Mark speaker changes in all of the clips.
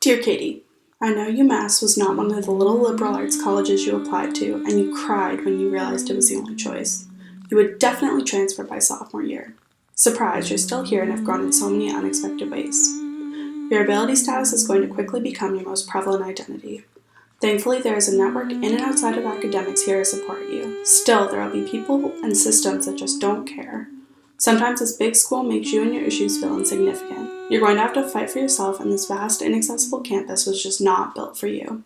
Speaker 1: Dear Katie, I know UMass was not one of the little liberal arts colleges you applied to, and you cried when you realized it was the only choice. You would definitely transfer by sophomore year. Surprise, you're still here and have grown in so many unexpected ways. Your ability status is going to quickly become your most prevalent identity. Thankfully, there is a network in and outside of academics here to support you. Still, there will be people and systems that just don't care. Sometimes this big school makes you and your issues feel insignificant. You're going to have to fight for yourself, and this vast, inaccessible campus was just not built for you.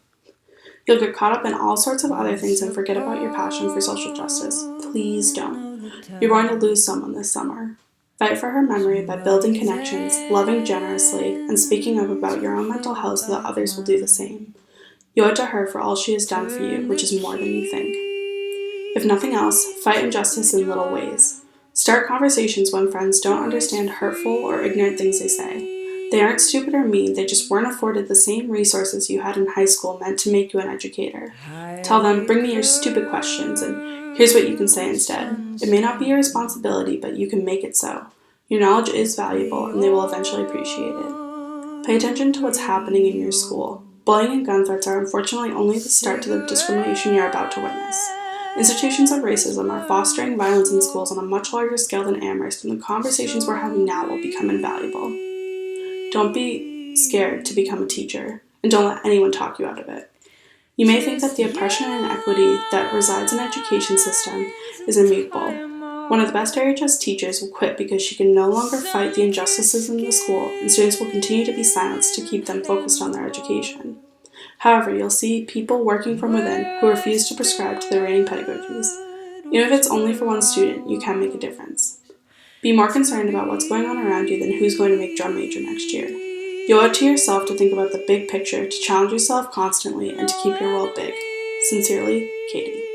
Speaker 1: You'll get caught up in all sorts of other things and forget about your passion for social justice. Please don't. You're going to lose someone this summer. Fight for her memory by building connections, loving generously, and speaking up about your own mental health so that others will do the same. You owe it to her for all she has done for you, which is more than you think. If nothing else, fight injustice in little ways. Start conversations when friends don't understand hurtful or ignorant things they say. They aren't stupid or mean, they just weren't afforded the same resources you had in high school meant to make you an educator. Tell them, bring me your stupid questions, and here's what you can say instead. It may not be your responsibility, but you can make it so. Your knowledge is valuable, and they will eventually appreciate it. Pay attention to what's happening in your school. Bullying and gun threats are unfortunately only the start to the discrimination you're about to witness. Institutions of racism are fostering violence in schools on a much larger scale than Amherst, and the conversations we're having now will become invaluable. Don't be scared to become a teacher, and don't let anyone talk you out of it. You may think that the oppression and inequity that resides in the education system is immutable. One of the best AHS teachers will quit because she can no longer fight the injustices in the school, and students will continue to be silenced to keep them focused on their education. However, you'll see people working from within who refuse to prescribe to the reigning pedagogies. Even if it's only for one student, you can make a difference. Be more concerned about what's going on around you than who's going to make drum major next year. You owe it to yourself to think about the big picture, to challenge yourself constantly, and to keep your world big. Sincerely, Katie.